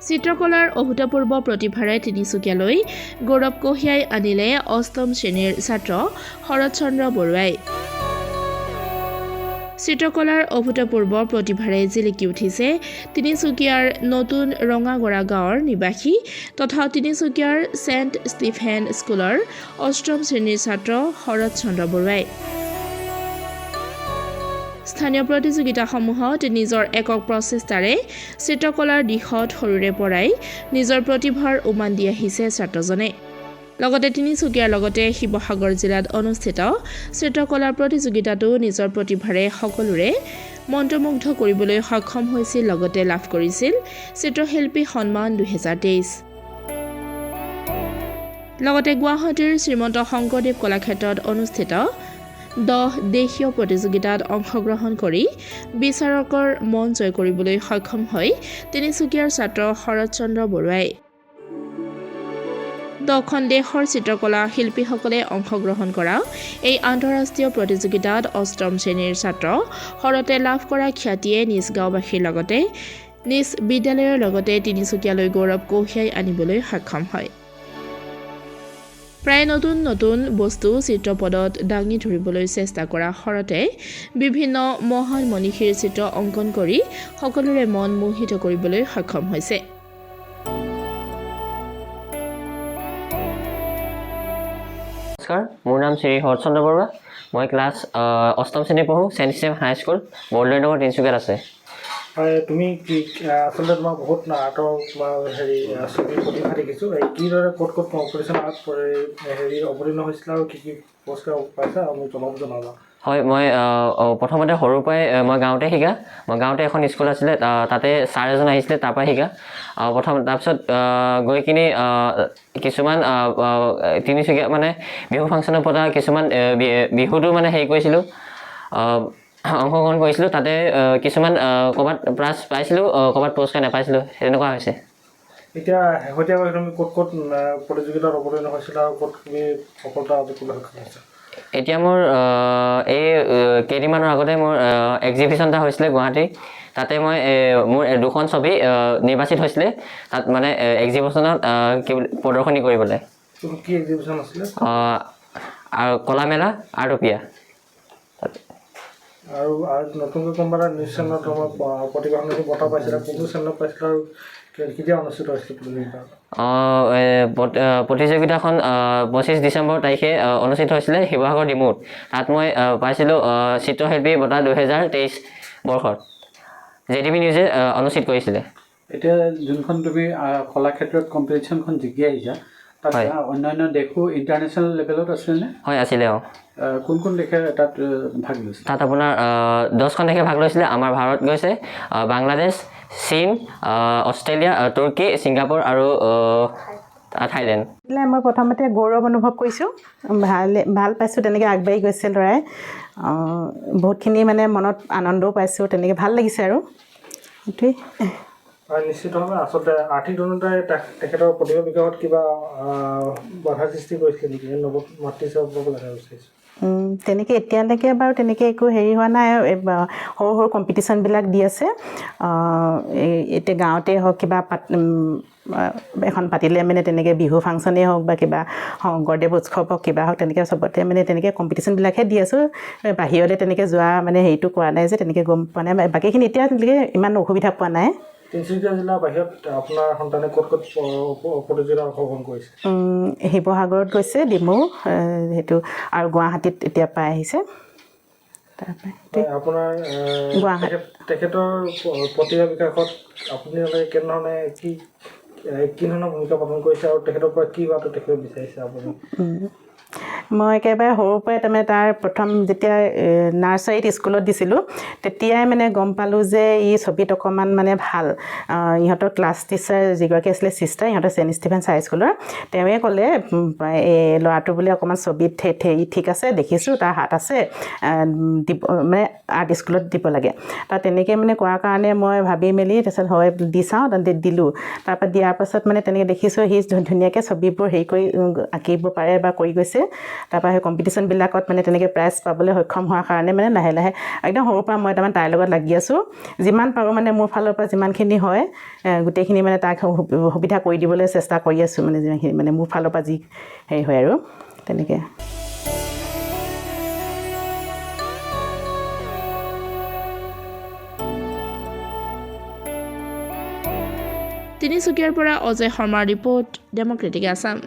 চিত্ৰকলাৰ অভূতপূৰ্ব প্ৰতিভাৰে তিনিচুকীয়ালৈ গৌৰৱ কঢ়িয়াই আনিলে অষ্টম শ্ৰেণীৰ ছাত্ৰ শৰৎ চন্দ্ৰ বৰুৱাই। চিত্ৰকলাৰ অভূতপূৰ্ব প্ৰতিভাৰে জিলিকি উঠিছে তিনিচুকীয়াৰ নতুন ৰঙাগৰা গাঁৱৰ নিবাসী তথা তিনিচুকীয়াৰ ছেণ্ট ষ্টিফেন স্কুলৰ অষ্টম শ্ৰেণীৰ ছাত্ৰ শৰৎ চন্দ্ৰ বৰুৱাই। স্থানীয় প্ৰতিযোগিতাসমূহত নিজৰ একক প্ৰচেষ্টাৰে চিত্ৰকলাৰ দিশত সৰুৰে পৰাই নিজৰ প্ৰতিভাৰ উমান দি আহিছে ছাত্ৰজনে। লগতে তিনিচুকীয়াৰ লগতে শিৱসাগৰ জিলাত অনুষ্ঠিত চিত্ৰকলাৰ প্ৰতিযোগিতাতো নিজৰ প্ৰতিভাৰে সকলোৰে মন্ত্ৰমুগ্ধ কৰিবলৈ সক্ষম হৈছিল। লগতে লাভ কৰিছিল চিত্ৰশিল্পী সন্মান 2023। লগতে গুৱাহাটীৰ শ্ৰীমন্ত শংকৰদেৱ কলাক্ষেত্ৰত অনুষ্ঠিত 10 দেশীয় প্ৰতিযোগিতাত অংশগ্ৰহণ কৰি বিচাৰকৰ মন জয় কৰিবলৈ সক্ষম হয় তিনিচুকীয়াৰ ছাত্ৰ শৰৎ চন্দ্ৰ বৰুৱাই। 10খন দেশৰ চিত্ৰকলা শিল্পীসকলে অংশগ্ৰহণ কৰা এই আন্তঃৰাষ্ট্ৰীয় প্ৰতিযোগিতাত অষ্টম শ্ৰেণীৰ ছাত্ৰ শৰতে লাভ কৰা খ্যাতিয়ে নিজ গাঁওবাসীৰ লগতে নিজ বিদ্যালয়ৰ লগতে তিনিচুকীয়ালৈ গৌৰৱ কঢ়িয়াই আনিবলৈ সক্ষম হয়। প্ৰায় নতুন নতুন বস্তু চিত্ৰপদত দাঙি ধৰিবলৈ চেষ্টা কৰা শৰতে বিভিন্ন মহান মনীষীৰ চিত্ৰ অংকন কৰি সকলোৰে মন মোহিত কৰিবলৈ সক্ষম হৈছে। নমস্কাৰ, মোৰ নাম শ্ৰী শৰৎ চন্দ্ৰ বৰুৱা। মই ক্লাছ অষ্টম শ্ৰেণীত পঢ়োঁ। ছেণ্ট ষ্টিফেন হাই স্কুল, বৰদলৈনগৰ, তিনিচুকীয়াত আছে। হয়, তুমি কি আচলতে তোমাক বহুত আৰ্টৰ ছবিৰ প্ৰতিভা দেখিছোঁ। কিদৰে ক'ত কম্পিটিশ্যন অৱতীৰ্ণ হৈছিলে আৰু কি পুৰস্কাৰ পাইছা মোক জনাবা। হয়, মই প্ৰথমতে সৰুৰ পৰাই মই গাঁৱতে শিকা। মই গাঁৱতে এখন স্কুল আছিলে, তাতে ছাৰ এজন আহিছিলে, তাৰপৰা শিকা তাৰপিছত গৈ কিনি কিছুমান তিনিচুকীয়া মানে বিহু ফাংচনত পতা কিছুমান বিহুতো মানে হেৰি কৰিছিলোঁ, অংশগ্ৰহণ কৰিছিলোঁ। তাতে কিছুমান ক'ৰবাত প্ৰাইজ পাইছিলোঁ, ক'ৰবাত পুৰস্কাৰ নাপাইছিলোঁ, তেনেকুৱা হৈছে। এতিয়া শেহতীয়াকৈ তুমি ক'ত প্ৰতিযোগিতাত অৱতীৰ্ণ হৈছিলা আৰু ক'ত তুমি সফলতা অৰ্জন কৰিবলৈ সক্ষম হৈছা? এতিয়া মোৰ এই কেইদিনমানৰ আগতে মোৰ এক্সিবিশ্যন এটা হৈছিলে গুৱাহাটী। তাতে মই মোৰ 2খন ছবি নিৰ্বাচিত হৈছিলে তাত মানে এক্সিবিশ্যনত প্ৰদৰ্শনী কৰিবলৈ। কি এক্সিবিশ্যন আছিলে? আৰু কলামেলা আৰু ৰুপিয়া। আৰু নতুনকৈ কোনোবা নিউজ চেনেলত তোমাৰ প্ৰতিভা বঁটা পাইছিলা, কোনটো চেনেলত পাইছিলা আৰু কেতিয়া অনুষ্ঠিত হৈছিলে প্ৰতিযোগিতা? প্ৰতিযোগিতাখন 25 ডিচেম্বৰ তাৰিখে অনুষ্ঠিত হৈছিলে শিৱসাগৰ ডিমুত। তাত মই পাইছিলোঁ চিত্ৰশিল্পী বঁটা 2023 বৰ্ষত JDB নিউজে অনুষ্ঠিত কৰিছিলে। এতিয়া যোনখন তুমি কলাক্ষেত্ৰত কম্পিটিশ্যনখন জিকি আহিছা, তাত অন্যান্য দেশো ইণ্টাৰনেশ্যনেল লেভেলত আছিলেনে? হয়, আছিলে। কোন দেশে তাত ভাগ লৈছে? তাত আপোনাৰ 10খন দেশে ভাগ লৈছিলে। আমাৰ ভাৰত গৈছে, বাংলাদেশ, চীন, অষ্ট্ৰেলিয়া, তুৰ্কী, ছিংগাপুৰ আৰু থাইলেণ্ড। মই প্ৰথমতে গৌৰৱ অনুভৱ কৰিছোঁ, ভাল পাইছোঁ। তেনেকৈ আগবাঢ়ি গৈছে ল'ৰাই, বহুতখিনি মানে মনত আনন্দও পাইছোঁ। তেনেকৈ ভাল লাগিছে আৰু সেইটোৱেই। নিশ্চিতভাৱে আচলতে আৰ্থিক দৰিদ্ৰতাই তেখেতৰ প্ৰতিভা বিকাশত কিবা বাধাৰ সৃষ্টি কৰিছিলে নেকি? মাতৃ হিচাপে জানিব বিচাৰিছোঁ। তেনেকৈ এতিয়ালৈকে বাৰু তেনেকৈ একো হেৰি হোৱা নাই। সৰু সৰু কম্পিটিশ্যনবিলাক দি আছে। এতিয়া গাঁৱতে হওক কিবা এখন পাতিলে মানে তেনেকৈ বিহু ফাংচনেই হওক বা কিবা শংকৰদেৱ উৎসৱ হওক কিবা হওক, তেনেকৈ চবতে মানে তেনেকৈ কম্পিটিশ্যনবিলাকহে দি আছোঁ। বাহিৰলৈ তেনেকৈ যোৱা মানে হেৰিটো কৰা নাই যে, তেনেকৈ গম পোৱা নাই। বাকীখিনি এতিয়া তেনেকৈ ইমান অসুবিধা পোৱা নাই। তিনিচুকীয়া জিলাৰ বাহিৰত আপোনাৰ সন্তানে ক'ত প্ৰতিযোগিতাত অংশগ্ৰহণ কৰিছে? শিৱসাগৰত গৈছে, ডিমৌ সেইটো, আৰু গুৱাহাটীত এতিয়া পাই আহিছে। আপোনাৰ তেখেতৰ প্ৰতিভা বিকাশত আপুনি কেনেধৰণে কি ধৰণৰ ভূমিকা পালন কৰিছে আৰু তেখেতৰ পৰা কি বাটো তেখেতে বিচাৰিছে আপুনি? মই একেবাৰে সৰুৰ পৰাই তাৰমানে তাৰ প্ৰথম যেতিয়া নাৰ্চাৰীত স্কুলত দিছিলোঁ, তেতিয়াই মানে গম পালোঁ যে ই ছবিত অকণমান মানে ভাল। ইহঁতৰ ক্লাছ টিচাৰ যিগৰাকী আছিলে ছিষ্টাৰ, ইহঁতৰ ছেণ্ট ষ্টিফেন হাই স্কুলৰ, তেওঁৱে ক'লে এই ল'ৰাটো বোলে অকণমান ছবিত ঠিক আছে, দেখিছোঁ তাৰ হাত আছে, মানে আৰ্ট স্কুলত দিব লাগে। তাত তেনেকৈ মানে কৰাৰ কাৰণে মই ভাবি মেলি তাৰপিছত হয় দি চাওঁ, দিলোঁ। তাৰপৰা দিয়াৰ পাছত মানে তেনেকৈ দেখিছোঁ সি ধুনীয়াকৈ ছবিবোৰ হেৰি কৰি আঁকিব পাৰে বা কৰি গৈছে। তাৰপৰা সেই কম্পিটিশ্যনবিলাকত মানে তেনেকৈ প্ৰাইজ পাবলৈ সক্ষম হোৱাৰ কাৰণে মানে লাহে লাহে একদম সৰুৰ পৰা মই তাৰমানে তাইৰ লগত লাগি আছোঁ যিমান পাৰোঁ মানে মোৰ ফালৰ পৰা যিমানখিনি হয় গোটেইখিনি মানে তাক সুবিধা কৰি দিবলৈ চেষ্টা কৰি আছোঁ মানে যিমানখিনি মানে মোৰ ফালৰ পৰা যি হেৰি হয় আৰু তেনেকৈ তিনিচুকীয়াৰ পৰা অজয় শৰ্মাৰ ৰিপৰ্ট ডেমক্ৰেটিক আছাম।